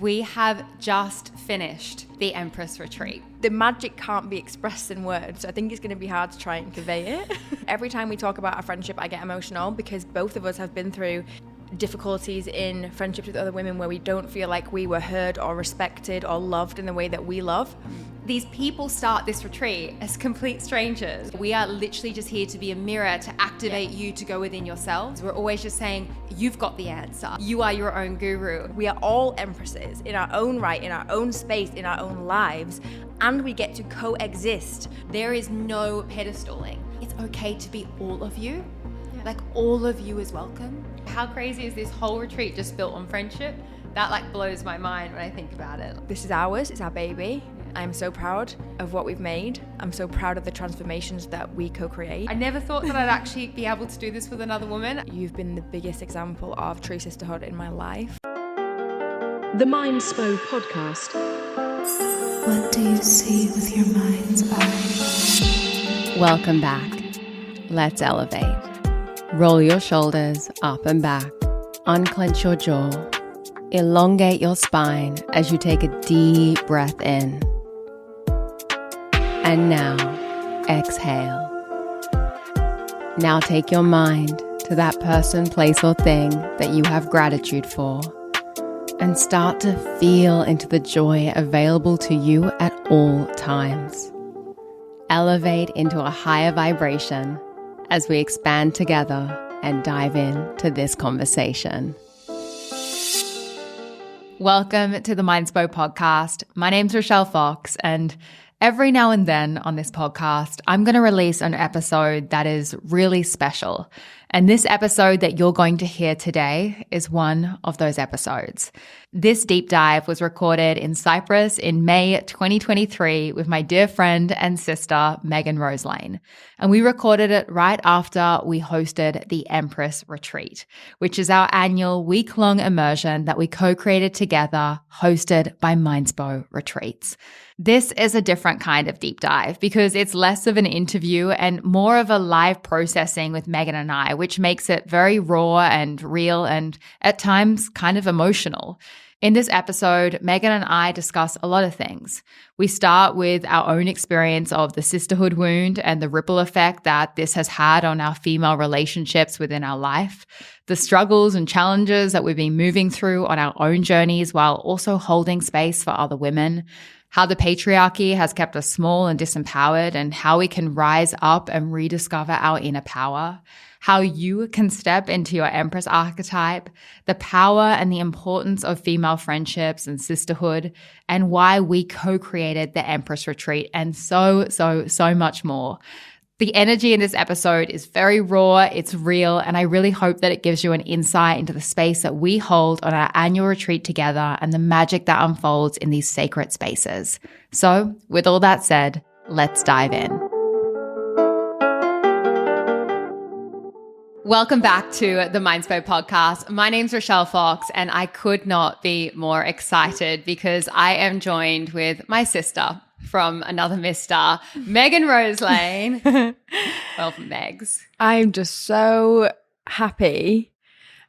We have just finished the Empress Retreat. The magic can't be expressed in words, so I think it's going to be hard to try and convey it. Every time we talk about our friendship, I get emotional because both of us have been through difficulties in friendships with other women where we don't feel like we were heard or respected or loved in the way that we love. These people start this retreat as complete strangers. We are literally just here to be a mirror to activate you to go within yourselves. We're always just saying, you've got the answer. You are your own guru. We are all empresses in our own right, in our own space, in our own lives, and we get to coexist. There is no pedestaling. It's okay to be all of you. Like all of you is welcome. How crazy is this whole retreat just built on friendship? That blows my mind when I think about it. This is ours, it's our baby. I'm so proud of what we've made. I'm so proud of the transformations that we co-create. I never thought that I'd actually be able to do this with another woman. You've been the biggest example of true sisterhood in my life. The Mindspo podcast. What do you see with your mind's eye? Welcome back. Let's elevate. Roll your shoulders up and back. Unclench your jaw. Elongate your spine as you take a deep breath in. And now, exhale. Now take your mind to that person, place, or thing that you have gratitude for and start to feel into the joy available to you at all times. Elevate into a higher vibration as we expand together and dive into this conversation. Welcome to the Mindspo podcast. My name's Rochelle Fox, and every now and then on this podcast, I'm going to release an episode that is really special. And this episode that you're going to hear today is one of those episodes. This deep dive was recorded in Cyprus in May 2023 with my dear friend and sister, Megan Roselane. And we recorded it right after we hosted the Empress Retreat, which is our annual week-long immersion that we co-created together, hosted by Mindspo Retreats. This is a different kind of deep dive because it's less of an interview and more of a live processing with Megan and I, which makes it very raw and real and at times kind of emotional. In this episode, Megan and I discuss a lot of things. We start with our own experience of the sisterhood wound and the ripple effect that this has had on our female relationships within our life, the struggles and challenges that we've been moving through on our own journeys while also holding space for other women, how the patriarchy has kept us small and disempowered, and how we can rise up and rediscover our inner power, how you can step into your Empress archetype, the power and the importance of female friendships and sisterhood, and why we co-created the Empress Retreat, and so much more. The energy in this episode is very raw, it's real, and I really hope that it gives you an insight into the space that we hold on our annual retreat together and the magic that unfolds in these sacred spaces. So, with all that said, let's dive in. Welcome back to the Mindspo podcast. My name's Rochelle Fox, and I could not be more excited because I am joined with my sister from another mister, Megan Roselane. Welcome, Megs. I'm just so happy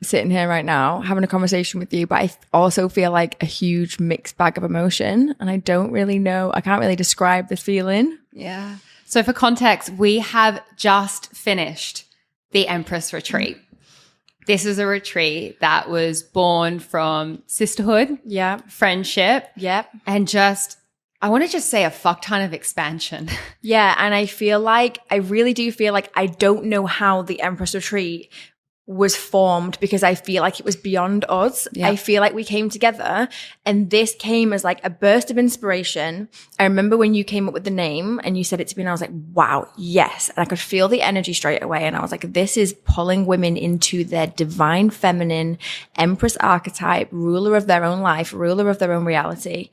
sitting here right now having a conversation with you, but I also feel like a huge mixed bag of emotion, and I don't really know, I can't really describe this feeling. Yeah. So for context, we have just finished the Empress Retreat. This is a retreat that was born from sisterhood, friendship, and just, I want to just say a fuck ton of expansion. Yeah, and I really do feel like I don't know how the Empress Retreat was formed because I feel like it was beyond us. Yeah. I feel like we came together and this came as like a burst of inspiration. I remember when you came up with the name and you said it to me and I was like, wow, yes. And I could feel the energy straight away. And I was like, this is pulling women into their divine feminine Empress archetype, ruler of their own life, ruler of their own reality.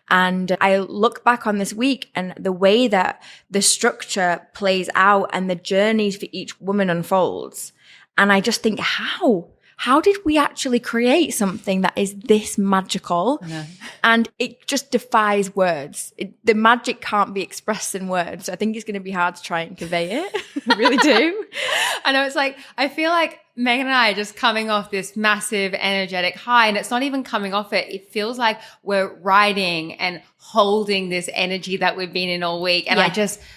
And I look back on this week and the way that the structure plays out and the journeys for each woman unfolds. And I just think, how did we actually create something that is this magical? No. And it just defies words. The magic can't be expressed in words. So I think it's going to be hard to try and convey it. I really do. I know, it's like, I feel like Megan and I are just coming off this massive energetic high, and it's not even coming off it. It feels like we're riding and holding this energy that we've been in all week. And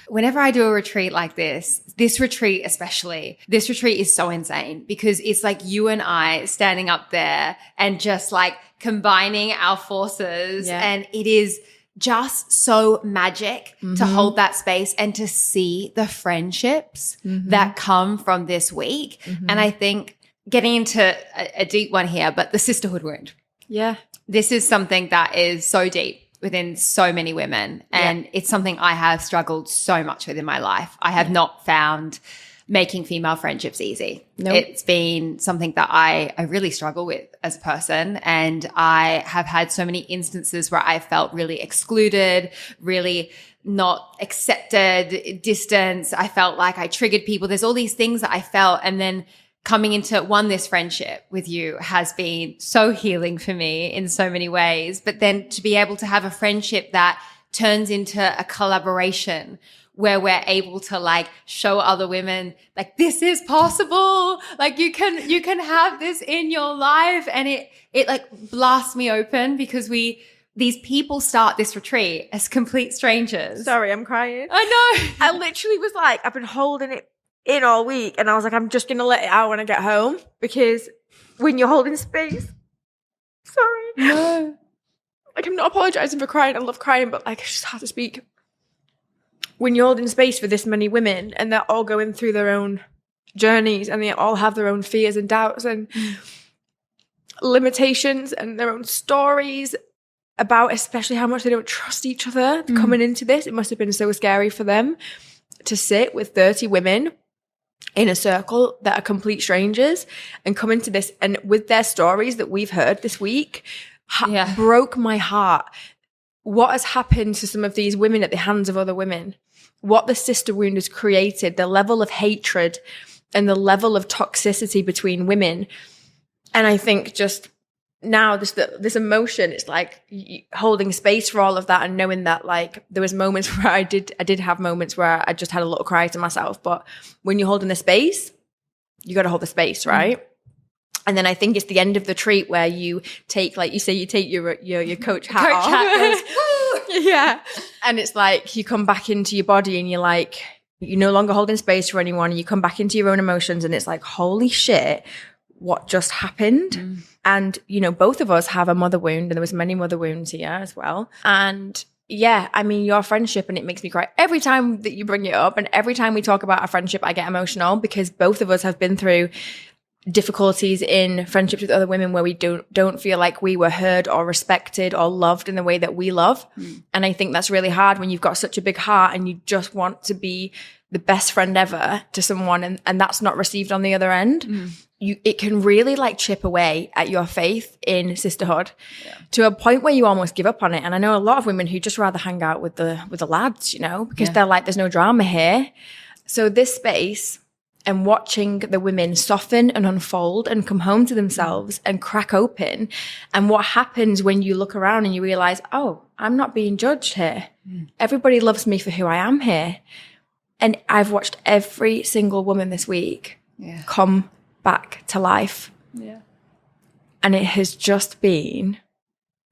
whenever I do a retreat like this retreat especially, this retreat is so insane because it's like you and I standing up there and just like combining our forces. And it is just so magic to hold that space and to see the friendships that come from this week. And I think getting into a deep one here, but the sisterhood wound. Yeah. This is something that is so deep within so many women. And it's something I have struggled so much with in my life. I have not found making female friendships easy. Nope. It's been something that I really struggle with as a person. And I have had so many instances where I felt really excluded, really not accepted, distance. I felt like I triggered people. There's all these things that I felt. And then coming into this friendship with you has been so healing for me in so many ways. But then to be able to have a friendship that turns into a collaboration where we're able to like show other women like this is possible, like you can have this in your life, and it like blasts me open because these people start this retreat as complete strangers. Sorry, I'm crying. I know. I literally was like, I've been holding it in all week, and I was like, I'm just gonna let it out when I get home, because when you're holding space, sorry, no, like I'm not apologizing for crying. I love crying, but like I just have to speak. When you're holding space for this many women and they're all going through their own journeys and they all have their own fears and doubts and limitations and their own stories about especially how much they don't trust each other coming into this, it must have been so scary for them to sit with 30 women in a circle that are complete strangers and come into this, and with their stories that we've heard this week, broke my heart. What has happened to some of these women at the hands of other women, what the sister wound has created, the level of hatred and the level of toxicity between women. And I think just now this emotion, it's like holding space for all of that and knowing that like there was moments where I did have moments where I just had a little cry to myself. But when you're holding the space, you got to hold the space, right? And then I think it's the end of the treat where you take, like you say, you take your coach hat off. Yeah. And it's like you come back into your body and you're like, you're no longer holding space for anyone. And you come back into your own emotions and it's like, holy shit, what just happened? And, you know, both of us have a mother wound, and there was many mother wounds here as well. And yeah, I mean, your friendship, and it makes me cry every time that you bring it up. And every time we talk about our friendship, I get emotional because both of us have been through difficulties in friendships with other women where we don't feel like we were heard or respected or loved in the way that we love. And I think that's really hard when you've got such a big heart and you just want to be the best friend ever to someone, and that's not received on the other end. It can really like chip away at your faith in sisterhood to a point where you almost give up on it. And I know a lot of women who just rather hang out with the lads, you know, because they're like, there's no drama here. So this space, and watching the women soften and unfold and come home to themselves and crack open. And what happens when you look around and you realize, oh, I'm not being judged here. Everybody loves me for who I am here. And I've watched every single woman this week come back to life. Yeah. And it has just been,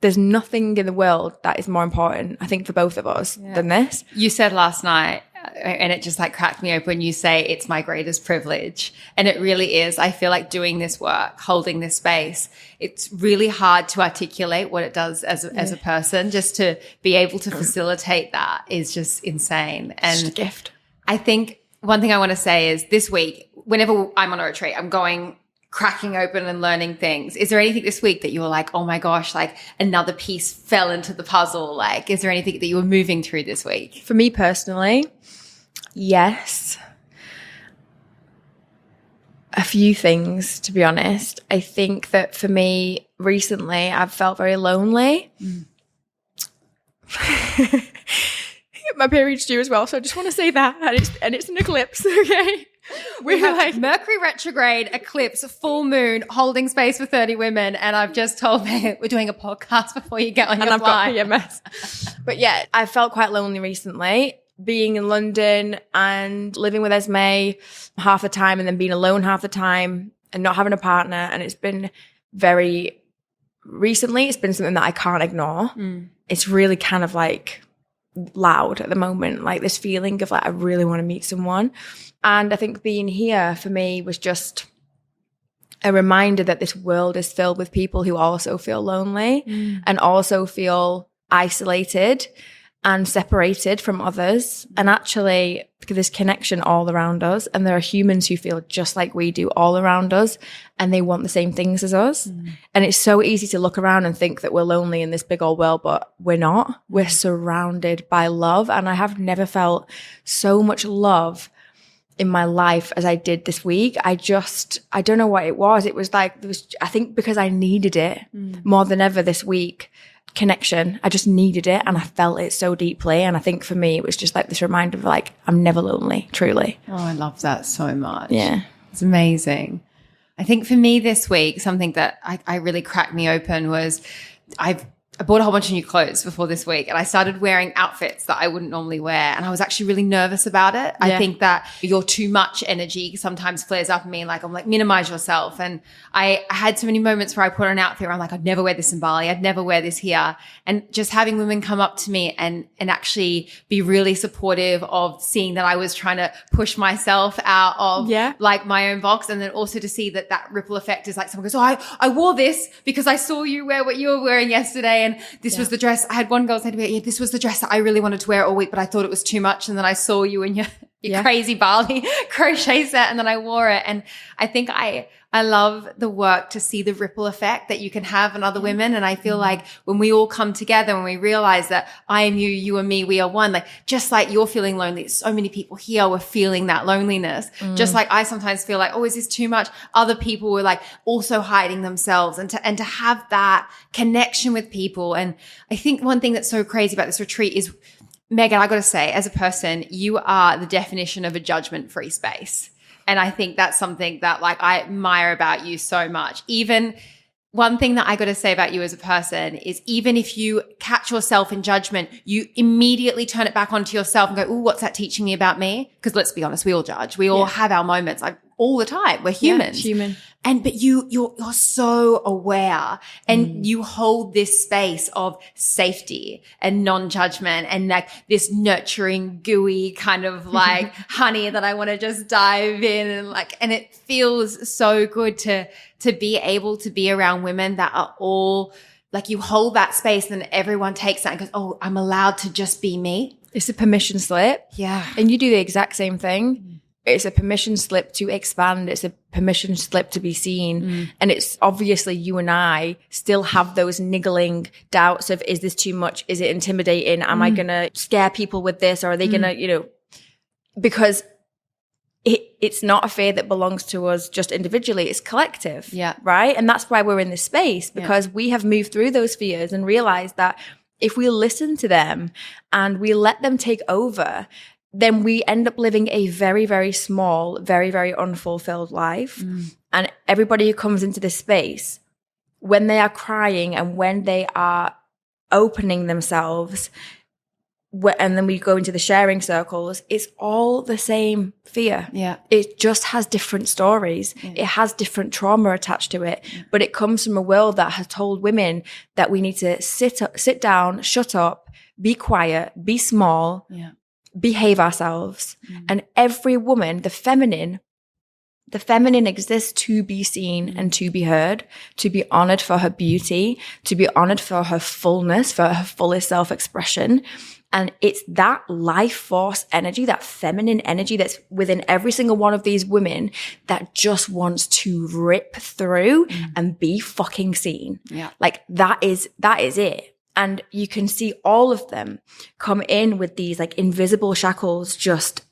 there's nothing in the world that is more important, I think, for both of us than this. You said last night, and it just like cracked me open, you say it's my greatest privilege. And it really is. I feel like doing this work, holding this space, it's really hard to articulate what it does as a person. Just to be able to facilitate that is just insane. And it's a gift. I think one thing I want to say is this week, whenever I'm on a retreat, I'm going cracking open and learning things. Is there anything this week that you were like, oh my gosh, like another piece fell into the puzzle? Like, is there anything that you were moving through this week? For me personally, yes. A few things, to be honest. I think that for me recently, I've felt very lonely. My period's due as well, so I just want to say that. And it's an eclipse, okay? We have like Mercury retrograde, eclipse, full moon, holding space for 30 women. And I've just told Megan we're doing a podcast before you get on your flight. And I've got PMS. But yeah, I felt quite lonely recently, being in London and living with Esme half the time and then being alone half the time. and not having a partner. And it's been recently, it's been something that I can't ignore. It's really kind of like loud at the moment, like this feeling of like, I really want to meet someone. And I think being here for me was just a reminder that this world is filled with people who also feel lonely and also feel isolated and separated from others. And actually, there's connection all around us. And there are humans who feel just like we do all around us. And they want the same things as us. And it's so easy to look around and think that we're lonely in this big old world, but we're not. We're surrounded by love. And I have never felt so much love in my life as I did this week. I don't know what it was. It was like, I think because I needed it more than ever this week. Connection. I just needed it and I felt it so deeply. And I think for me, it was just like this reminder of like, I'm never lonely, truly. Oh, I love that so much. Yeah. It's amazing. I think for me this week, something that I really cracked me open was I bought a whole bunch of new clothes before this week and I started wearing outfits that I wouldn't normally wear. And I was actually really nervous about it. I think that your too much energy sometimes flares up in me. Like, I'm like, minimize yourself. And I had so many moments where I put on an outfit where I'm like, I'd never wear this in Bali. I'd never wear this here. And just having women come up to me and actually be really supportive of seeing that I was trying to push myself out of like my own box. And then also to see that ripple effect is like someone goes, oh, I wore this because I saw you wear what you were wearing yesterday. And this was the dress. I had one girl say to me, this was the dress that I really wanted to wear all week, but I thought it was too much. And then I saw you in your crazy Bali crochet set and then I wore it. And I think I love the work to see the ripple effect that you can have on other women. And I feel like when we all come together, when we realize that I am you, you are me, we are one, like just like you're feeling lonely, so many people here were feeling that loneliness. Just like I sometimes feel like, oh, is this too much? Other people were like also hiding themselves and to have that connection with people. And I think one thing that's so crazy about this retreat is, Megan, I got to say, as a person, you are the definition of a judgment-free space. And I think that's something that like I admire about you so much. Even one thing that I got to say about you as a person is even if you catch yourself in judgment, you immediately turn it back onto yourself and go, oh, what's that teaching me about me? Because let's be honest, we all judge. We all have our moments like all the time. We're humans. Human. But you're so aware and you hold this space of safety and non-judgment and like this nurturing, gooey kind of like honey that I want to just dive in and it feels so good to be able to be around women that are all like you hold that space and then everyone takes that and goes, oh, I'm allowed to just be me. It's a permission slip. Yeah. And you do the exact same thing. It's a permission slip to expand. It's a permission slip to be seen. And it's obviously you and I still have those niggling doubts of, is this too much? Is it intimidating? Am I going to scare people with this? Or are they going to, because it's not a fear that belongs to us just individually. It's collective. Yeah. Right. And that's why we're in this space, because we have moved through those fears and realized that if we listen to them and we let them take over, then we end up living a very, very small, very, very unfulfilled life. And everybody who comes into this space, when they are crying and when they are opening themselves, and then we go into the sharing circles, it's all the same fear. Yeah. It just has different stories. Yeah. It has different trauma attached to it. But it comes from a world that has told women that we need to sit down, shut up, be quiet, be small, behave ourselves. And every woman, the feminine exists to be seen and to be heard, to be honored for her beauty, to be honored for her fullness, for her fullest self-expression. And it's that life force energy, that feminine energy that's within every single one of these women that just wants to rip through and be fucking seen. Yeah. Like that is it. And you can see all of them come in with these like invisible shackles, just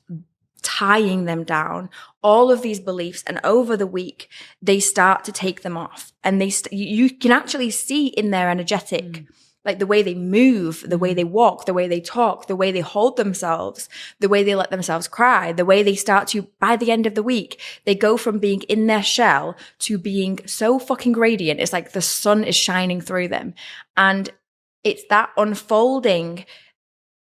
tying them down, all of these beliefs. And over the week, they start to take them off. And you can actually see in their energetic, like the way they move, the way they walk, the way they talk, the way they hold themselves, the way they let themselves cry, the way they start to, by the end of the week, they go from being in their shell to being so fucking radiant. It's like the sun is shining through them. And it's that unfolding.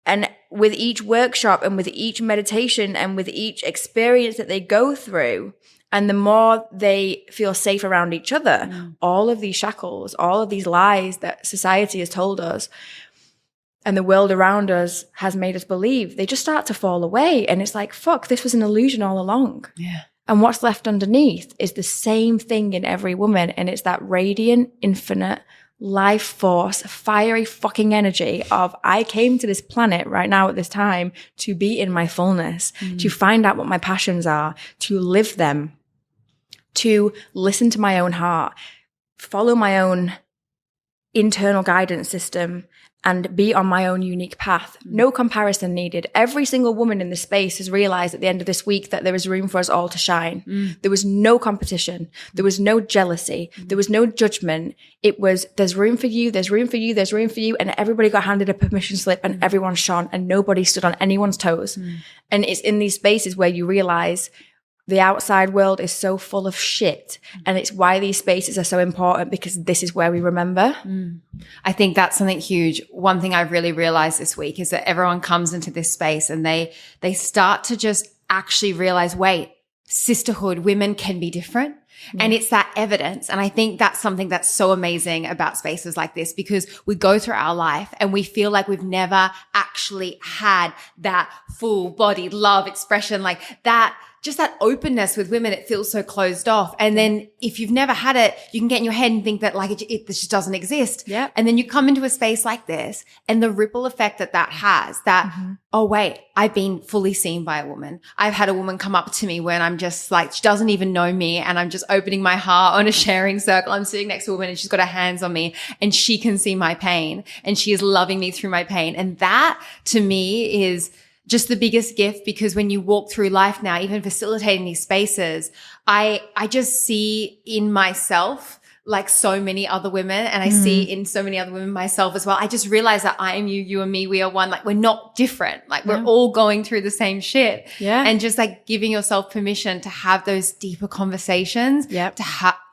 And with each workshop and with each meditation and with each experience that they go through And the more they feel safe around each other, all of these shackles, all of these lies that society has told us and the world around us has made us believe, they just start to fall away. And it's like, fuck, this was an illusion all along. Yeah. And what's left underneath is the same thing in every woman. And it's that radiant, infinite life force, fiery fucking energy of, I came to this planet right now at this time to be in my fullness, to find out what my passions are, to live them, to listen to my own heart, follow my own internal guidance system, and be on my own unique path. No comparison needed. Every single woman in this space has realized at the end of this week that there is room for us all to shine. There was no competition. There was no jealousy. There was no judgment. It was, there's room for you, there's room for you, there's room for you. And everybody got handed a permission slip and everyone shone and nobody stood on anyone's toes. And it's in these spaces where you realize the outside world is so full of shit. And it's why these spaces are so important, because this is where we remember. I think that's something huge. One thing I've really realized this week is that everyone comes into this space and they start to just actually realize, wait, sisterhood, women can be different. And it's that evidence. And I think that's something that's so amazing about spaces like this, because we go through our life and we feel like we've never actually had that full body love expression, like that, just that openness with women. It feels so closed off. And then if you've never had it, you can get in your head and think that like it just doesn't exist. Yeah. And then you come into a space like this and the ripple effect that has, that, oh wait, I've been fully seen by a woman. I've had a woman come up to me when I'm just like, she doesn't even know me and I'm just opening my heart on a sharing circle. I'm sitting next to a woman and she's got her hands on me and she can see my pain and she is loving me through my pain. And that to me is just the biggest gift, because when you walk through life now, even facilitating these spaces, I just see in myself like so many other women, and I see in so many other women myself as well. I just realize that I am you, you are me, we are one. Like we're not different. Like we're all going through the same shit. Yeah. And just like giving yourself permission to have those deeper conversations, Yep. to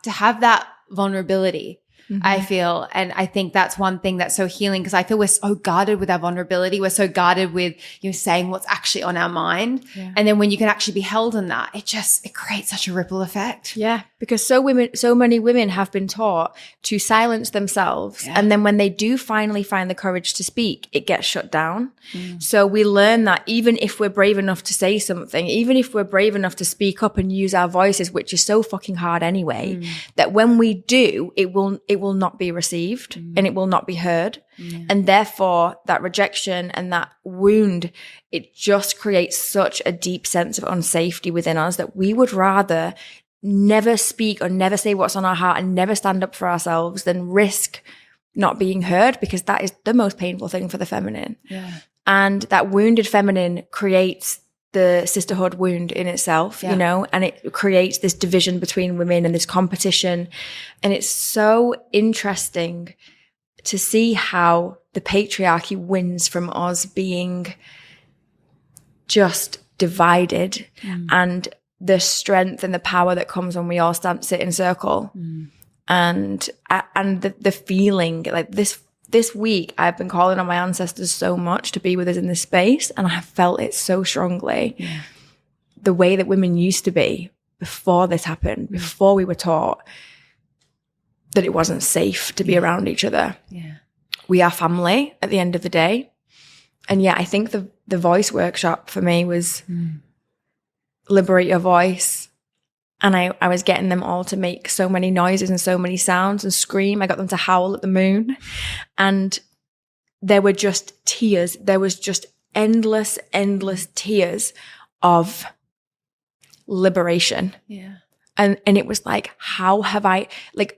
have that vulnerability. I feel. And I think that's one thing that's so healing, because I feel we're so guarded with our vulnerability. We're so guarded with, saying what's actually on our mind. Yeah. And then when you can actually be held in that, it creates such a ripple effect. Yeah. Because so many women have been taught to silence themselves. Yeah. And then when they do finally find the courage to speak, it gets shut down. So we learn that even if we're brave enough to say something, even if we're brave enough to speak up and use our voices, which is so fucking hard anyway, that when we do, it will not be received and it will not be heard. And therefore that rejection and that wound, it just creates such a deep sense of unsafety within us that we would rather never speak or never say what's on our heart and never stand up for ourselves than risk not being heard, because that is the most painful thing for the feminine. Yeah. And that wounded feminine creates the sisterhood wound in itself, and it creates this division between women and this competition. And it's so interesting to see how the patriarchy wins from us being just divided, and the strength and the power that comes when we all sit in circle. And the feeling like this week, I've been calling on my ancestors so much to be with us in this space, and I have felt it so strongly. Yeah. The way that women used to be before this happened, before we were taught that it wasn't safe to be around each other. Yeah. We are family at the end of the day. And I think the voice workshop for me was liberate your voice. And I was getting them all to make so many noises and so many sounds and scream. I got them to howl at the moon. And there were just tears. There was just endless tears of liberation. Yeah. And it was like,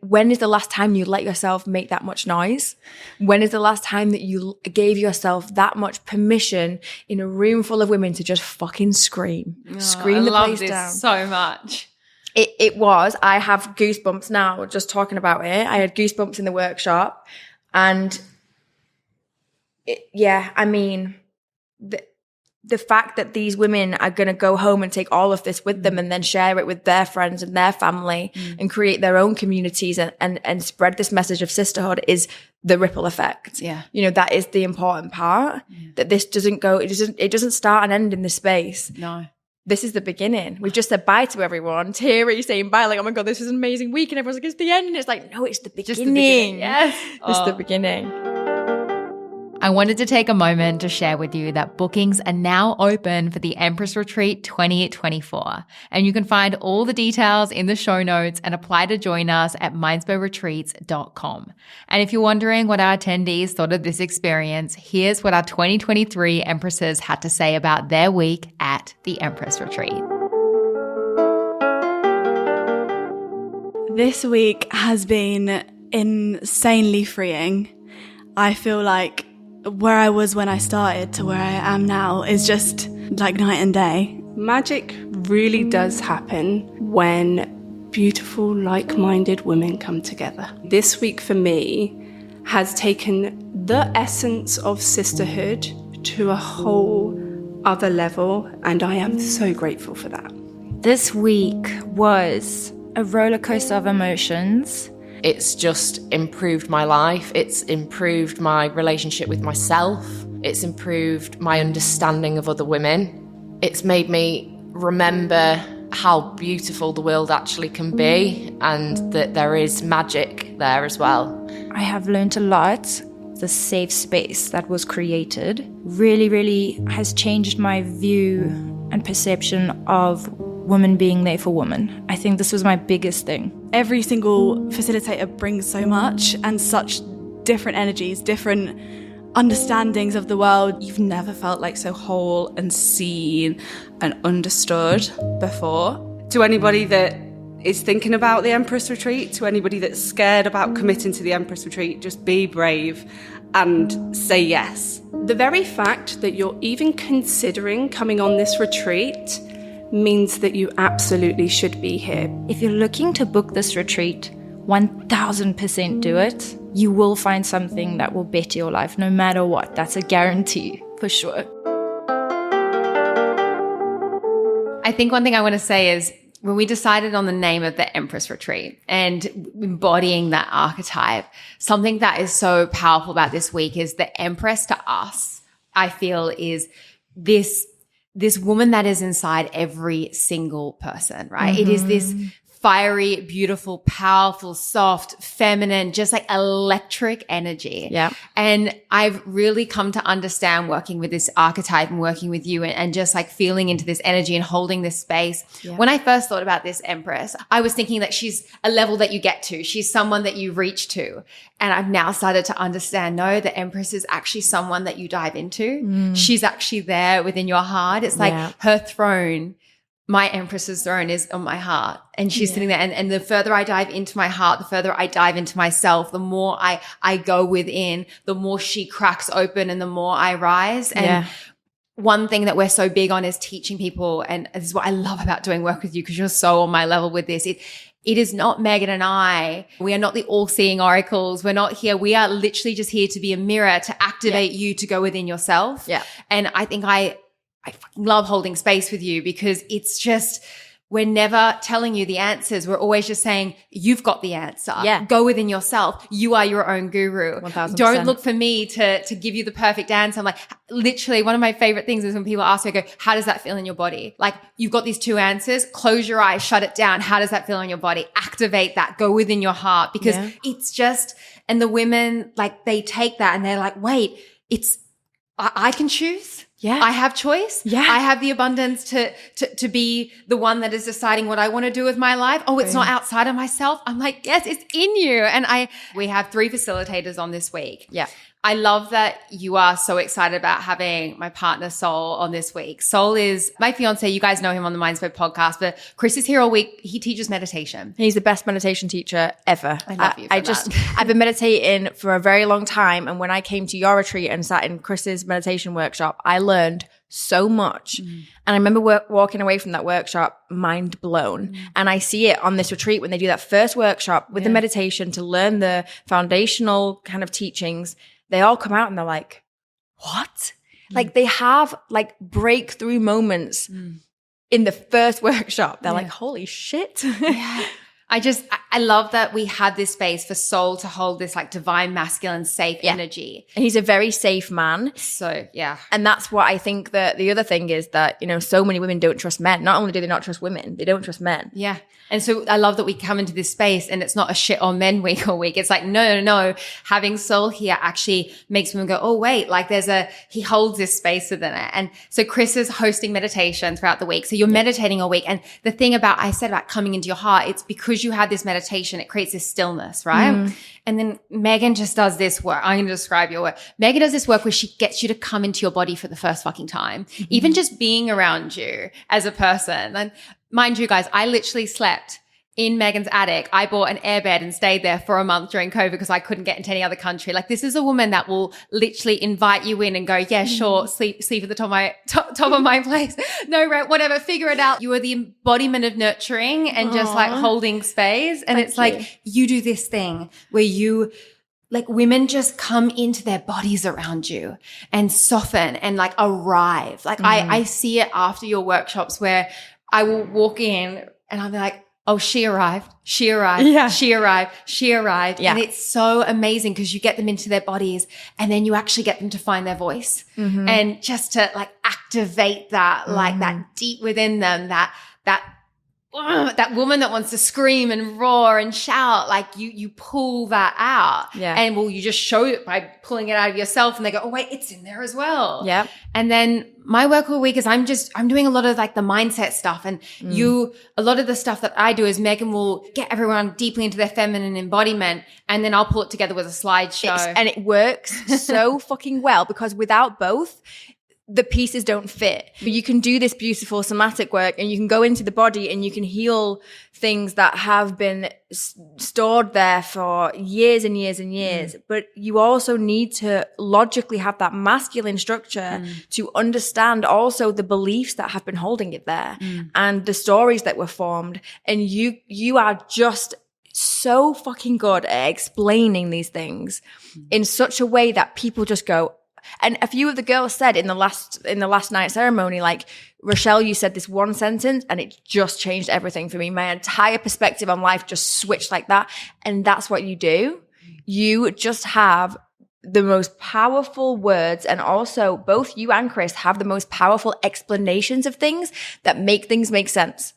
when is the last time you let yourself make that much noise? When is the last time that you gave yourself that much permission in a room full of women to just fucking scream? Scream the place down. I love this so much. It was. I have goosebumps now just talking about it. I had goosebumps in the workshop. And the fact that these women are going to go home and take all of this with them and then share it with their friends and their family and create their own communities and spread this message of sisterhood is the ripple effect. Yeah. That is the important part, that this doesn't start and end in this space. No. this is the beginning. We've just said bye to everyone. Terry saying bye, like, oh my God, this is an amazing week. And everyone's like, it's the end. And it's like, no, it's the beginning. Just the beginning. Yes. It's the beginning. I wanted to take a moment to share with you that bookings are now open for the Empress Retreat 2024. And you can find all the details in the show notes and apply to join us at mindsporetreats.com. And if you're wondering what our attendees thought of this experience, here's what our 2023 Empresses had to say about their week at the Empress Retreat. This week has been insanely freeing. I feel like where I was when I started to where I am now is just like night and day. Magic really does happen when beautiful, like-minded women come together. This week for me has taken the essence of sisterhood to a whole other level, and I am so grateful for that. This week was a roller coaster of emotions. It's just improved my life. It's improved my relationship with myself. It's improved my understanding of other women. It's made me remember how beautiful the world actually can be and that there is magic there as well. I have learned a lot. The safe space that was created really, really has changed my view and perception of women being there for women. I think this was my biggest thing. Every single facilitator brings so much and such different energies, different understandings of the world. You've never felt like so whole and seen and understood before. To anybody that is thinking about the Empress Retreat, to anybody that's scared about committing to the Empress Retreat, just be brave and say yes. The very fact that you're even considering coming on this retreat means that you absolutely should be here. If you're looking to book this retreat, 1000% do it. You will find something that will better your life no matter what. That's a guarantee for sure. I think one thing I want to say is when we decided on the name of the Empress Retreat and embodying that archetype, something that is so powerful about this week is the Empress to us, I feel, is this woman that is inside every single person, right? It is this fiery, beautiful, powerful, soft, feminine, just like electric energy. Yeah. And I've really come to understand working with this archetype and working with you and just like feeling into this energy and holding this space. Yeah. When I first thought about this Empress, I was thinking that she's a level that you get to. She's someone that you reach to. And I've now started to understand, no, the Empress is actually someone that you dive into. She's actually there within your heart. It's like her throne. My Empress's throne is on my heart and she's sitting there. And the further I dive into my heart, the further I dive into myself, the more I go within, the more she cracks open and the more I rise. And one thing that we're so big on is teaching people. And this is what I love about doing work with you because you're so on my level with this. It is not Megan and I. We are not the all-seeing oracles. We're not here. We are literally just here to be a mirror to activate you to go within yourself. Yeah. And I think I love holding space with you because it's just, we're never telling you the answers. We're always just saying, you've got the answer. Yeah. Go within yourself. You are your own guru. 1000%. Don't look for me to give you the perfect answer. I'm like, literally one of my favorite things is when people ask me, I go, how does that feel in your body? Like you've got these two answers, close your eyes, shut it down. How does that feel in your body? Activate that, go within your heart because it's just, and the women, like they take that and they're like, wait, I can choose. Yeah. I have choice. Yeah. I have the abundance to be the one that is deciding what I want to do with my life. Oh, it's not outside of myself. I'm like, yes, it's in you. And we have 3 facilitators on this week. Yeah. I love that you are so excited about having my partner Sol on this week. Sol is my fiance. You guys know him on the Mindspo podcast, but Chris is here all week. He teaches meditation. He's the best meditation teacher ever. I love you for that. I've been meditating for a very long time. And when I came to your retreat and sat in Chris's meditation workshop, I learned so much. And I remember walking away from that workshop mind blown. And I see it on this retreat when they do that first workshop with the meditation to learn the foundational kind of teachings. They all come out and they're like, what? Like they have like breakthrough moments in the first workshop. They're like, holy shit. I love that we had this space for soul to hold this like divine masculine safe energy. And he's a very safe man. So, yeah. And that's what I think that the other thing is that, you know, so many women don't trust men. Not only do they not trust women, they don't trust men. Yeah. And so I love that we come into this space and it's not a shit on men week or week. It's like, no. Having soul here actually makes women go, oh, wait, like he holds this space within it. And so Chris is hosting meditation throughout the week. So you're meditating all week. And the thing I said about coming into your heart, it's because you have this meditation, it creates this stillness, right? And then Megan just does this work. I'm going to describe your work. Megan does this work where she gets you to come into your body for the first fucking time, even just being around you as a person. And mind you guys, I literally slept in Megan's attic. I bought an airbed and stayed there for a month during COVID because I couldn't get into any other country. Like, this is a woman that will literally invite you in and go, yeah, sure, sleep at the top of my place. No rent, whatever, figure it out. You are the embodiment of nurturing and just like holding space. And it's like, you do this thing where like women just come into their bodies around you and soften and like arrive. Like I see it after your workshops where I will walk in and I'll be like, oh, she arrived. Yeah. She arrived. Yeah. And it's so amazing because you get them into their bodies and then you actually get them to find their voice and just to like activate that, like that deep within them, that woman that wants to scream and roar and shout, like you pull that out. Yeah. And you just show it by pulling it out of yourself and they go, oh wait, it's in there as well. Yeah. And then my work all week is I'm doing a lot of like the mindset stuff and a lot of the stuff that I do is Megan will get everyone deeply into their feminine embodiment and then I'll pull it together with a slideshow. And it works so fucking well because without both, the pieces don't fit. But you can do this beautiful somatic work and you can go into the body and you can heal things that have been stored there for years and years and years. But you also need to logically have that masculine structure to understand also the beliefs that have been holding it there and the stories that were formed. And you are just so fucking good at explaining these things in such a way that people just go. And a few of the girls said in the last night ceremony, like, Rochelle, you said this one sentence and it just changed everything for me. My entire perspective on life just switched like that. And that's what you do. You just have the most powerful words, and also both you and Chris have the most powerful explanations of things that make things make sense.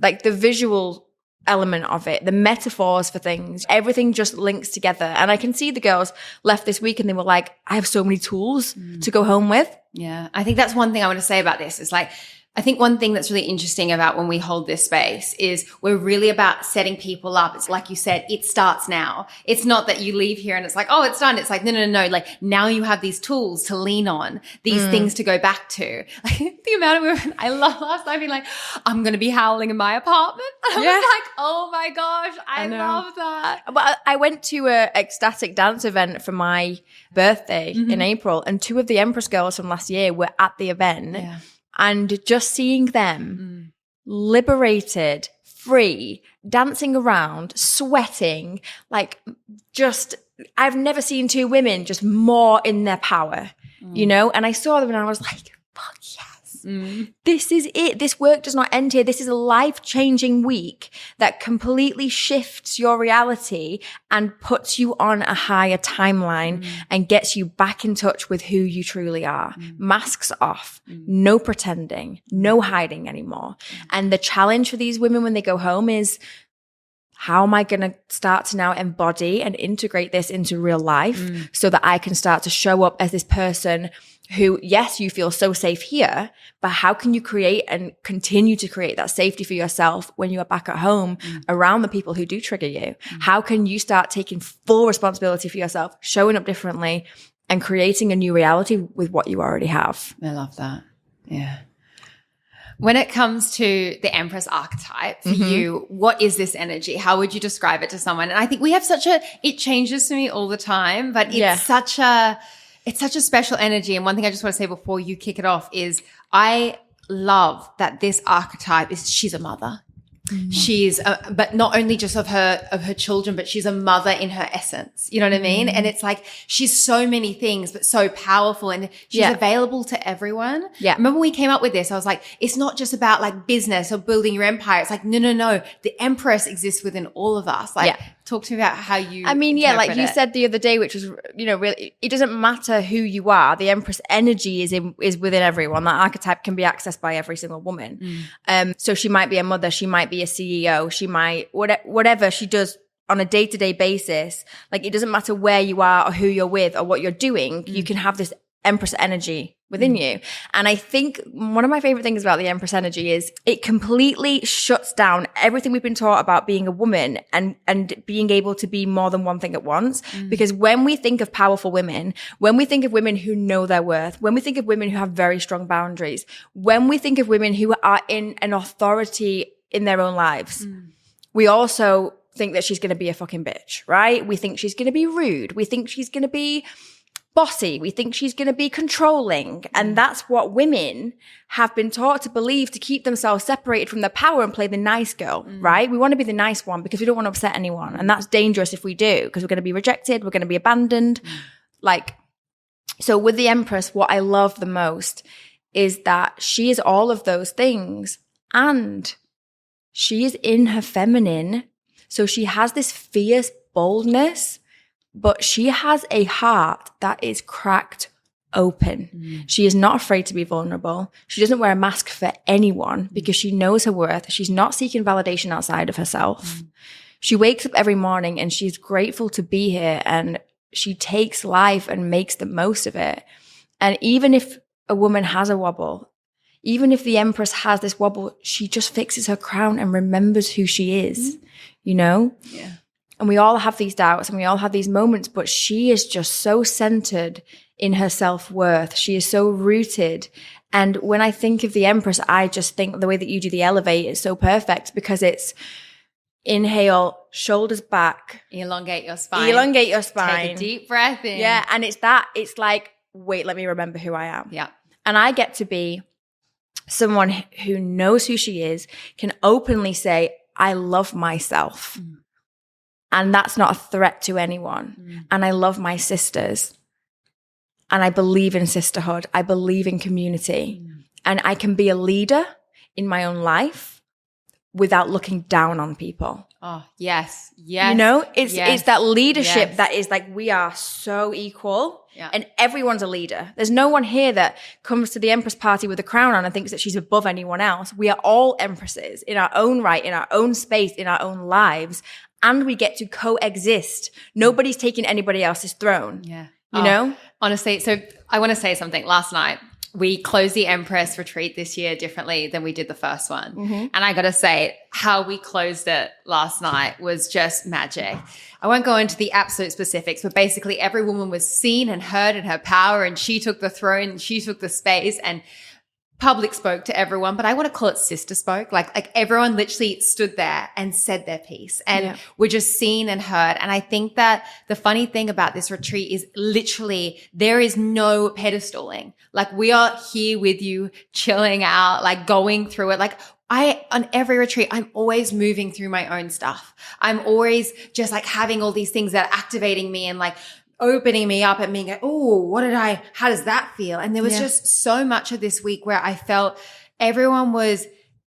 Like the visual element of it, the metaphors for things, everything just links together. And I can see the girls left this week and they were like, I have so many tools to go home with. Yeah. I think that's one thing I want to say about this is like, I think one thing that's really interesting about when we hold this space is we're really about setting people up. It's like you said, it starts now. It's not that you leave here and it's like, oh, it's done. It's like, no. Like now you have these tools to lean on, these things to go back to. Like the amount of women I love last night being like, I'm going to be howling in my apartment. I was like, oh my gosh, I love that. But I went to a ecstatic dance event for my birthday in April, and two of the Empress girls from last year were at the event. Yeah. And just seeing them liberated, free, dancing around, sweating, like just, I've never seen two women just more in their power, you know? And I saw them and I was like, fuck yes. This is it. This work does not end here. This is a life-changing week that completely shifts your reality and puts you on a higher timeline and gets you back in touch with who you truly are. Masks off, no pretending, no hiding anymore. And the challenge for these women when they go home is, how am I going to start to now embody and integrate this into real life so that I can start to show up as this person who, yes, you feel so safe here, but how can you create and continue to create that safety for yourself when you are back at home around the people who do trigger you? How can you start taking full responsibility for yourself, showing up differently and creating a new reality with what you already have? I love that. Yeah. When it comes to the Empress archetype for you, what is this energy? How would you describe it to someone? And I think we have it changes for me all the time, but it's such a special energy. And one thing I just want to say before you kick it off is I love that this archetype she's a mother. She's, but not only just of her children, but she's a mother in her essence. You know what I mean? And it's like, she's so many things, but so powerful, and she's available to everyone. Yeah. Remember when we came up with this, I was like, it's not just about like business or building your empire. It's like, no. The Empress exists within all of us. Like, talk to me about how you, like you said the other day, which was, really, it doesn't matter who you are. The Empress energy is within everyone. That archetype can be accessed by every single woman. So she might be a mother, she might be a CEO, she might, whatever she does on a day-to-day basis. Like, it doesn't matter where you are or who you're with or what you're doing. You can have this Empress energy within you. And I think one of my favorite things about the Empress energy is it completely shuts down everything we've been taught about being a woman and being able to be more than one thing at once. Because when we think of powerful women, when we think of women who know their worth, when we think of women who have very strong boundaries, when we think of women who are in an authority in their own lives, we also think that she's going to be a fucking bitch, right? We think she's going to be rude. We think she's going to be bossy. We think she's going to be controlling. And that's what women have been taught to believe to keep themselves separated from their power and play the nice girl, right? We want to be the nice one because we don't want to upset anyone. And that's dangerous if we do, because we're going to be rejected. We're going to be abandoned. So with the Empress, what I love the most is that she is all of those things, and she is in her feminine. So she has this fierce boldness, but she has a heart that is cracked open. She is not afraid to be vulnerable. She doesn't wear a mask for anyone because she knows her worth. She's not seeking validation outside of herself. She wakes up every morning and she's grateful to be here, and she takes life and makes the most of it. And even if a woman has a wobble, even if the Empress has this wobble, she just fixes her crown and remembers who she is, Yeah. And we all have these doubts and we all have these moments, but she is just so centered in her self-worth. She is so rooted. And when I think of the Empress, I just think the way that you do the elevate is so perfect, because it's inhale, shoulders back. Elongate your spine. Take a deep breath in. Yeah. And it's like, wait, let me remember who I am. Yeah. And I get to be someone who knows who she is, can openly say, I love myself. And that's not a threat to anyone. And I love my sisters. And I believe in sisterhood. I believe in community. And I can be a leader in my own life without looking down on people. Oh, yes. It's that leadership that is like, we are so equal. Yeah. And everyone's a leader. There's no one here that comes to the Empress party with a crown on and thinks that she's above anyone else. We are all Empresses in our own right, in our own space, in our own lives. And we get to coexist. Nobody's taking anybody else's throne. Yeah. You know? Honestly, so I want to say something. Last night, we closed the Empress Retreat this year differently than we did the first one. And I got to say, how we closed it last night was just magic. I won't go into the absolute specifics, but basically every woman was seen and heard in her power, and she took the throne, and she took the space, and public spoke to everyone, but I want to call it sister spoke. Like everyone literally stood there and said their piece, and were just seen and heard. And I think that the funny thing about this retreat is literally there is no pedestaling. Like, we are here with you, chilling out, like going through it. Like, on every retreat, I'm always moving through my own stuff. I'm always just like having all these things that are activating me and like opening me up and being like, oh, how does that feel? And there was just so much of this week where I felt everyone was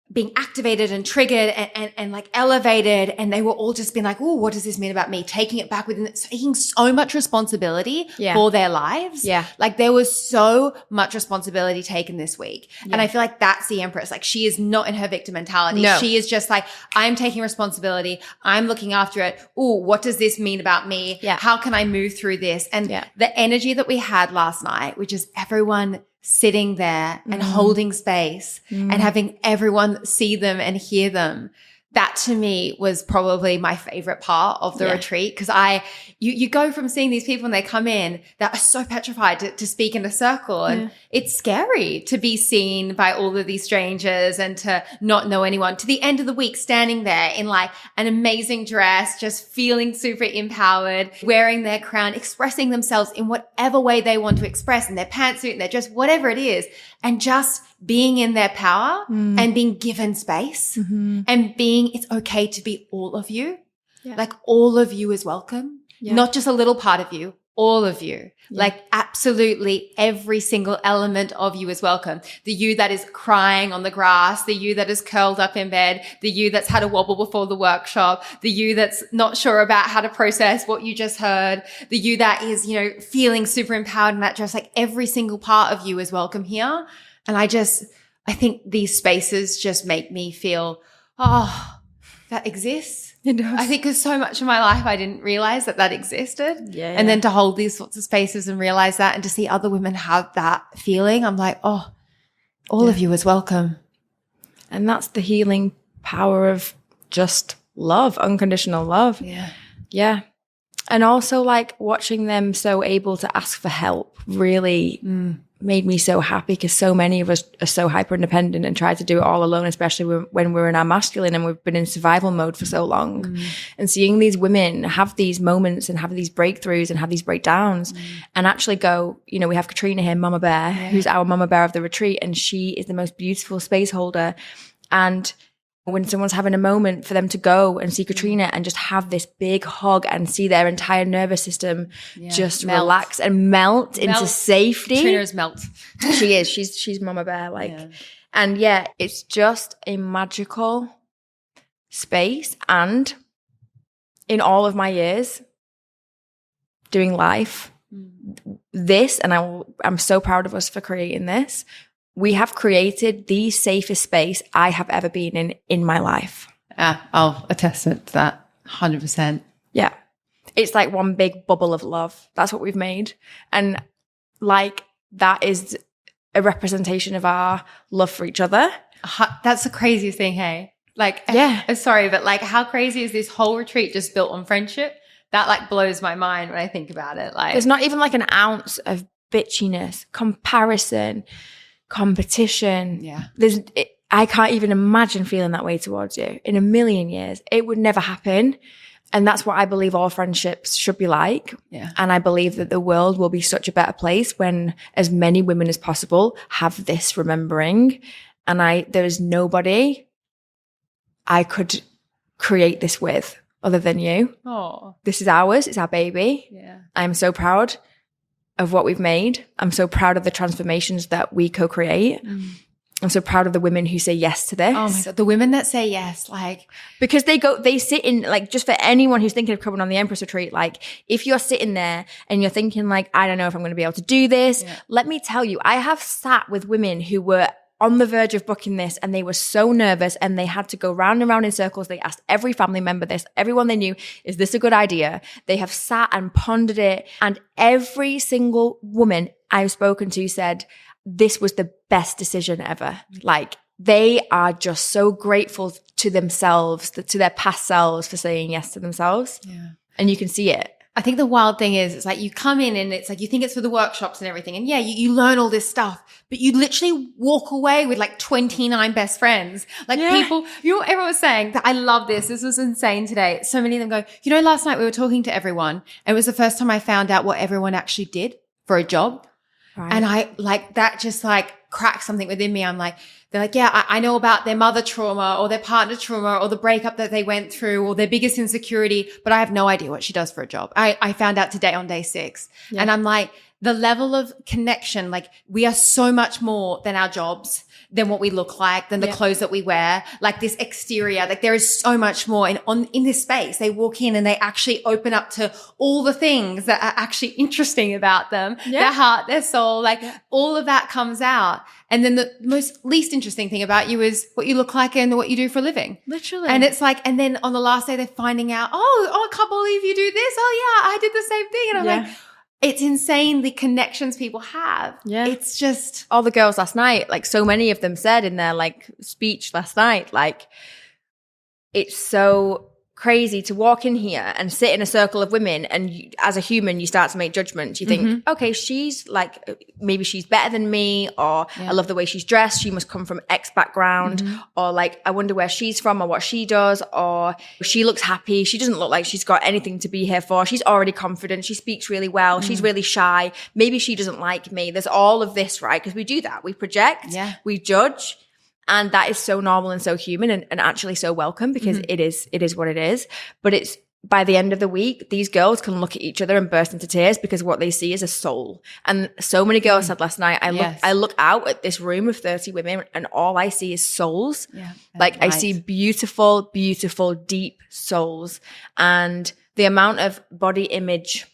being activated and triggered and like elevated, and they were all just being like, oh, what does this mean about me? Taking it back within, taking so much responsibility for their lives. Yeah. Like, there was so much responsibility taken this week. Yeah. And I feel like that's the Empress. Like, she is not in her victim mentality. No. She is just like, I'm taking responsibility. I'm looking after it. Oh, what does this mean about me? Yeah. How can I move through this? And the energy that we had last night, which is everyone sitting there and holding space and having everyone see them and hear them. That to me was probably my favorite part of the retreat, because you go from seeing these people and they come in that are so petrified to speak in a circle, and it's scary to be seen by all of these strangers and to not know anyone, to the end of the week standing there in like an amazing dress, just feeling super empowered, wearing their crown, expressing themselves in whatever way they want to express, in their pantsuit, in their dress, whatever it is, and just being in their power and being given space and being seeing it's okay to be all of you. Yeah. Like all of you is welcome, not just a little part of you, all of you. Yeah. Like absolutely every single element of you is welcome. The you that is crying on the grass, the you that is curled up in bed, the you that's had a wobble before the workshop, the you that's not sure about how to process what you just heard, the you that is, feeling super empowered in that dress. Like every single part of you is welcome here. And I think these spaces just make me feel, that exists. I think because so much of my life I didn't realize that existed. Yeah. And then to hold these sorts of spaces and realize that and to see other women have that feeling, I'm like, all of you is welcome. And that's the healing power of just love, unconditional love. Yeah. Yeah. And also like watching them so able to ask for help really made me so happy, because so many of us are so hyper independent and try to do it all alone, especially when we're in our masculine and we've been in survival mode for so long. And seeing these women have these moments and have these breakthroughs and have these breakdowns and actually go, we have Katrina here, Mama Bear, who's our Mama Bear of the retreat, and she is the most beautiful space holder. And when someone's having a moment, for them to go and see Katrina and just have this big hug and see their entire nervous system just relax and melt into safety. Katrina's melt. She is. She's Mama Bear. And it's just a magical space. And in all of my years doing life, I'm so proud of us for creating this. We have created the safest space I have ever been in my life. I'll attest to that 100%. Yeah. It's like one big bubble of love. That's what we've made. And that is a representation of our love for each other. That's the craziest thing, hey? Sorry, but how crazy is this whole retreat just built on friendship? That blows my mind when I think about it. There's not even an ounce of bitchiness, comparison, competition. Yeah. I can't even imagine feeling that way towards you in a million years. It would never happen. And that's what I believe all friendships should be like. Yeah. And I believe that the world will be such a better place when as many women as possible have this remembering. And there is nobody I could create this with other than you. Oh. This is ours. It's our baby. Yeah. I'm so proud of what we've made. I'm so proud of the transformations that we co-create. I'm so proud of the women who say yes to this. Oh my God, the women that say yes, because they sit in, just for anyone who's thinking of coming on the Empress Retreat, if you're sitting there and you're thinking I don't know if I'm going to be able to do this, let me tell you, I have sat with women who were on the verge of booking this and they were so nervous and they had to go round and round in circles. They asked every family member this, everyone they knew, is this a good idea? They have sat and pondered it, and every single woman I've spoken to said this was the best decision ever. They are just so grateful to themselves, to their past selves, for saying yes to themselves. Yeah. And you can see it. I think the wild thing is, it's you come in and it's you think it's for the workshops and everything. And you learn all this stuff, but you literally walk away with 29 best friends. People, everyone was saying that I love this. This was insane today. So many of them go, last night we were talking to everyone and it was the first time I found out what everyone actually did for a job. Right. And I that just cracked something within me. I'm they're I know about their mother trauma or their partner trauma or the breakup that they went through or their biggest insecurity, but I have no idea what she does for a job. I found out today on day 6. Yeah. And I'm the level of connection, we are so much more than our jobs, than what we look like, than the clothes that we wear, this exterior. There is so much more in this space. They walk in and they actually open up to all the things that are actually interesting about them, their heart, their soul, all of that comes out. And then the most least interesting thing about you is what you look like and what you do for a living. Literally. And it's and then on the last day they're finding out, I can't believe you do this. Oh yeah, I did the same thing. And I'm it's insane the connections people have. Yeah. It's just all the girls last night, so many of them said in their speech last night, it's so crazy to walk in here and sit in a circle of women, and you, as a human, you start to make judgments. You think, okay, she's maybe she's better than me, or I love the way she's dressed, she must come from X background, or I wonder where she's from or what she does, or she looks happy, she doesn't look like she's got anything to be here for, she's already confident, she speaks really well, she's really shy, maybe she doesn't like me. There's all of this, right? Because we do that, we project, we judge. And that is so normal and so human and actually so welcome, because it is what it is. But it's, by the end of the week, these girls can look at each other and burst into tears because what they see is a soul. And so many girls said last night, I look out at this room of 30 women and all I see is souls. Yeah, like I see beautiful, beautiful, deep souls. And the amount of body image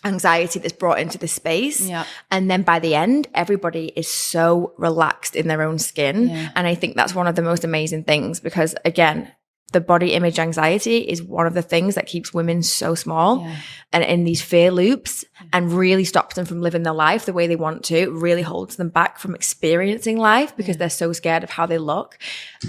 anxiety that's brought into the space. Yeah. And then by the end, everybody is so relaxed in their own skin. Yeah. And I think that's one of the most amazing things, because again, the body image anxiety is one of the things that keeps women so small and in these fear loops and really stops them from living their life the way they want to, really holds them back from experiencing life because they're so scared of how they look.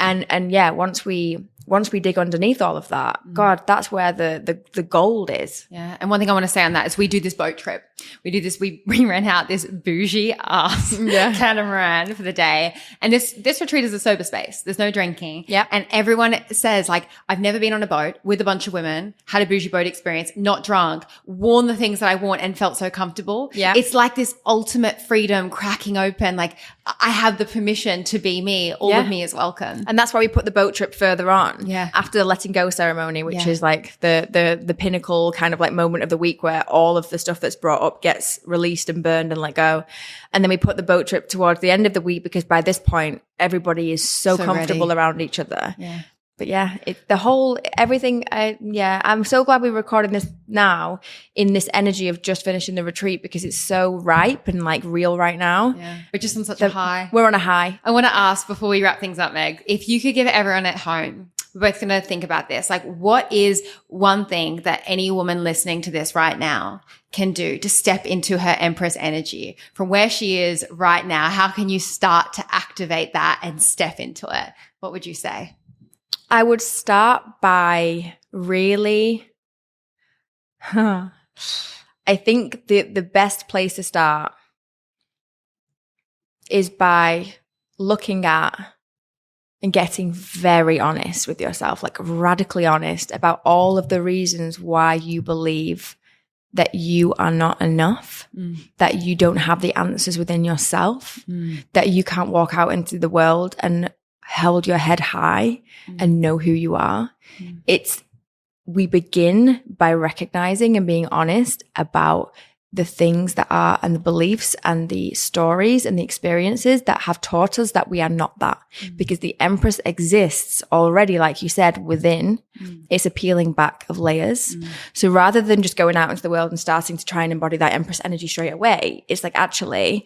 And yeah, once we dig underneath all of that, God, that's where the gold is. Yeah. And one thing I want to say on that is we do this boat trip. We rent out this bougie ass catamaran for the day. And this retreat is a sober space. There's no drinking. Yeah. And everyone says, like, I've never been on a boat with a bunch of women, had a bougie boat experience, not drunk, worn the things that I want and felt so comfortable. Yeah. It's like this ultimate freedom cracking open. Like, I have the permission to be me. All of me is welcome. And that's why we put the boat trip further on. Yeah. After the letting go ceremony, which is like the pinnacle kind of like moment of the week where all of the stuff that's brought up gets released and burned and let go. And then we put the boat trip towards the end of the week, because by this point, everybody is so comfortable around each other. Yeah. But yeah, everything. I'm so glad we're recording this now in this energy of just finishing the retreat, because it's so ripe and like real right now. Yeah. We're just on such a high. We're on a high. I want to ask, before we wrap things up, Meg, if you could give everyone at home, we're both going to think about this. Like, what is one thing that any woman listening to this right now can do to step into her Empress energy from where she is right now? How can you start to activate that and step into it? What would you say? I would start by really, I think the best place to start is by looking at and getting very honest with yourself, like radically honest about all of the reasons why you believe that you are not enough, that you don't have the answers within yourself, that you can't walk out into the world and hold your head high and know who you are. We begin by recognizing and being honest about the things that are, and the beliefs and the stories and the experiences that have taught us that we are not that. Because the Empress exists already, like you said, within. It's a peeling back of layers. So rather than just going out into the world and starting to try and embody that Empress energy straight away, it's like, actually,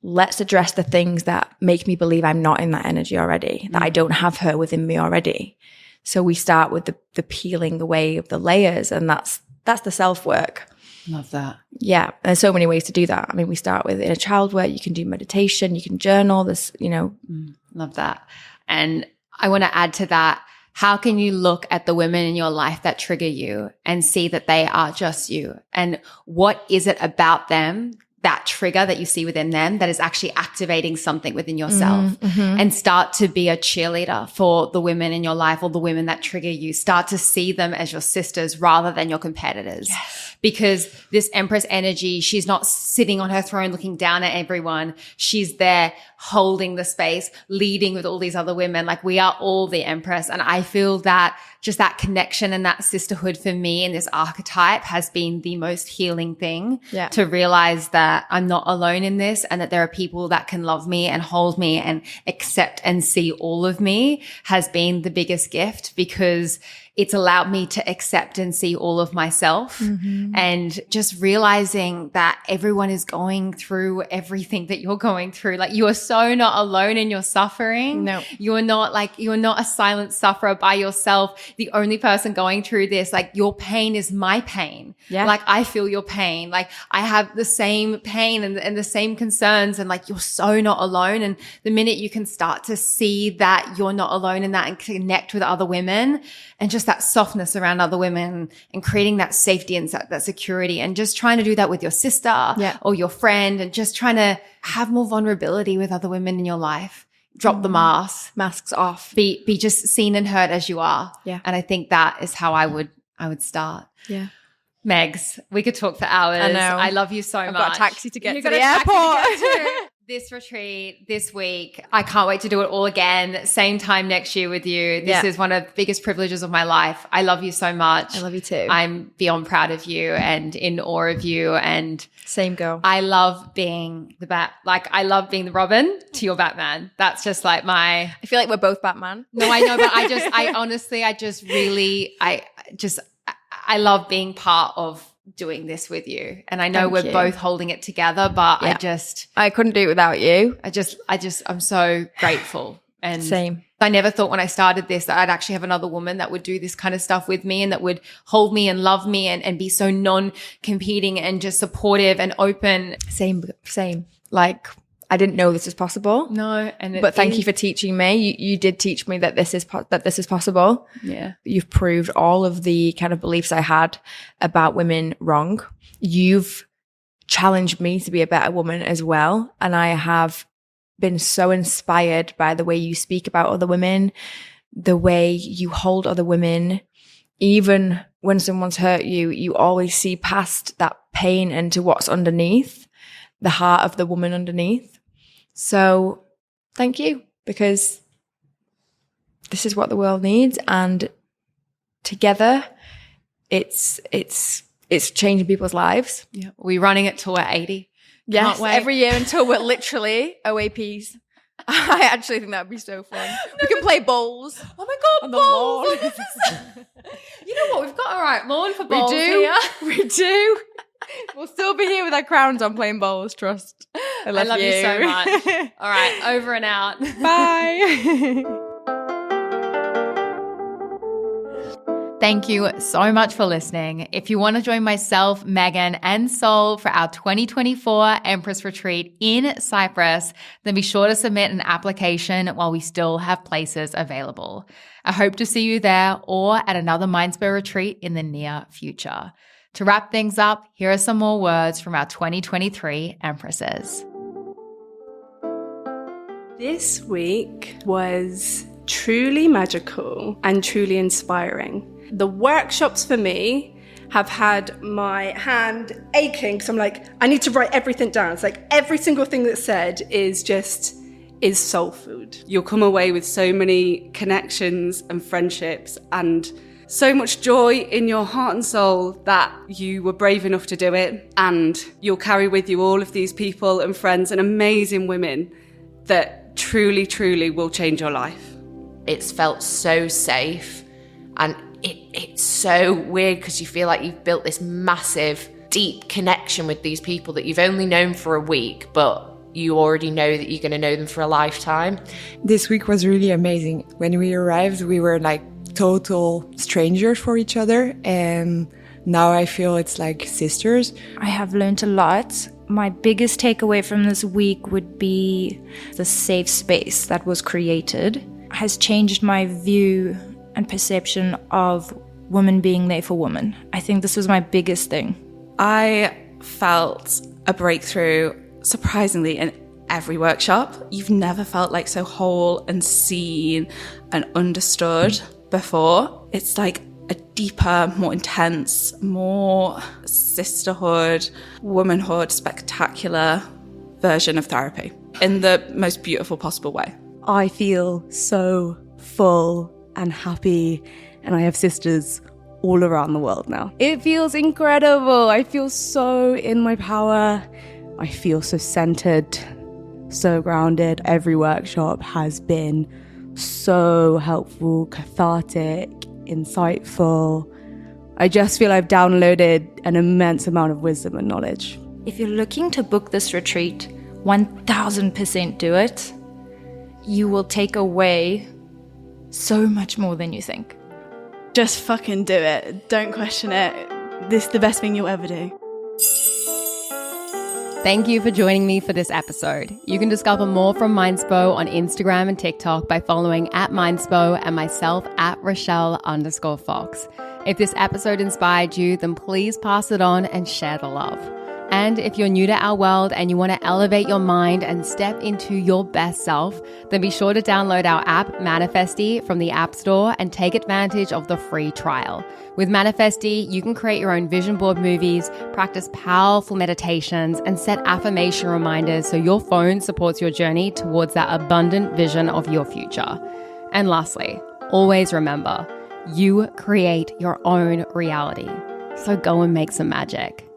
let's address the things that make me believe I'm not in that energy already, that I don't have her within me already. So we start with the peeling away of the layers, and that's the self-work. Love that. Yeah. There's so many ways to do that. I mean, we start with inner child work. You can do meditation. You can journal. Love that. And I want to add to that. How can you look at the women in your life that trigger you and see that they are just you? And what is it about them, that trigger that you see within them, that is actually activating something within yourself? And start to be a cheerleader for the women in your life, or the women that trigger you. Start to see them as your sisters rather than your competitors. Yes. Because this Empress energy, she's not sitting on her throne looking down at everyone. She's there holding the space, leading with all these other women. Like, we are all the Empress. And I feel that just that connection and that sisterhood for me in this archetype has been the most healing thing, to realize that I'm not alone in this, and that there are people that can love me and hold me and accept and see all of me, has been the biggest gift, because it's allowed me to accept and see all of myself, and just realizing that everyone is going through everything that you're going through. Like, you are so not alone in your suffering. No, you're not a silent sufferer by yourself. The only person going through this, like, your pain is my pain. Yeah. Like, I feel your pain. Like, I have the same pain and the same concerns, and like, you're so not alone. And the minute you can start to see that you're not alone in that and connect with other women, and just that softness around other women, and creating that safety and that security, and just trying to do that with your sister or your friend, and just trying to have more vulnerability with other women in your life. Drop the masks off. Be just seen and heard as you are. Yeah. And I think that is how I would start. Yeah. Megs, we could talk for hours. I know. I love you so much. I've got a taxi to get to the airport. This retreat, this week, I can't wait to do it all again. Same time next year with you. This is one of the biggest privileges of my life. I love you so much. I love you too. I'm beyond proud of you and in awe of you. And same girl. I love being I love being the Robin to your Batman. That's just like I feel like we're both Batman. No, I know, but I love being part of doing this with you. And I know we're both holding it together, but I couldn't do it without you. I'm so grateful. And same. I never thought when I started this that I'd actually have another woman that would do this kind of stuff with me and that would hold me and love me and be so non-competing and just supportive and open. Same. Like, I didn't know this was possible. No. But thank you for teaching me. You did teach me that this is possible. Yeah. You've proved all of the kind of beliefs I had about women wrong. You've challenged me to be a better woman as well. And I have been so inspired by the way you speak about other women, the way you hold other women. Even when someone's hurt you, you always see past that pain and to what's underneath, the heart of the woman underneath. So thank you, because this is what the world needs. And together it's changing people's lives. Yeah. We're running it till we're 80. Yes, every year until we're literally OAPs. I actually think that would be so fun. We can play bowls. Oh my God, bowls! You know what? We've got a right lawn for bowls here. We do. We'll still be here with our crowns on playing bowls, trust. I love you so much. All right, over and out. Bye. Thank you so much for listening. If you want to join myself, Megan, and Sol for our 2024 Empress Retreat in Cyprus, then be sure to submit an application while we still have places available. I hope to see you there or at another Mindspo retreat in the near future. To wrap things up, here are some more words from our 2023 Empresses. This week was truly magical and truly inspiring. The workshops for me have had my hand aching because I'm like, I need to write everything down. It's like every single thing that's said is soul food. You'll come away with so many connections and friendships and so much joy in your heart and soul that you were brave enough to do it. And you'll carry with you all of these people and friends and amazing women that truly, truly will change your life. It's felt so safe, and it's so weird because you feel like you've built this massive, deep connection with these people that you've only known for a week, but you already know that you're going to know them for a lifetime. This week was really amazing. When we arrived, we were like total strangers for each other, and now I feel it's like sisters. I have learned a lot. My biggest takeaway from this week would be the safe space that was created has changed my view and perception of women being there for women. I think this was my biggest thing. I felt a breakthrough, surprisingly, in every workshop. You've never felt like so whole and seen and understood before. It's like a deeper, more intense, more sisterhood, womanhood, spectacular version of therapy in the most beautiful possible way. I feel so full and happy, and I have sisters all around the world now. It feels incredible. I feel so in my power. I feel so centered, so grounded. Every workshop has been so helpful, cathartic, insightful. I just feel I've downloaded an immense amount of wisdom and knowledge. If you're looking to book this retreat, 1000% do it. You will take away so much more than you think. Just fucking do it. Don't question it. This is the best thing you'll ever do. Thank you for joining me for this episode. You can discover more from Mindspo on Instagram and TikTok by following @Mindspo and myself @Rochelle_Fox. If this episode inspired you, then please pass it on and share the love. And if you're new to our world and you want to elevate your mind and step into your best self, then be sure to download our app, Manifestie, from the App Store and take advantage of the free trial. With Manifestie, you can create your own vision board movies, practice powerful meditations, and set affirmation reminders so your phone supports your journey towards that abundant vision of your future. And lastly, always remember, you create your own reality. So go and make some magic.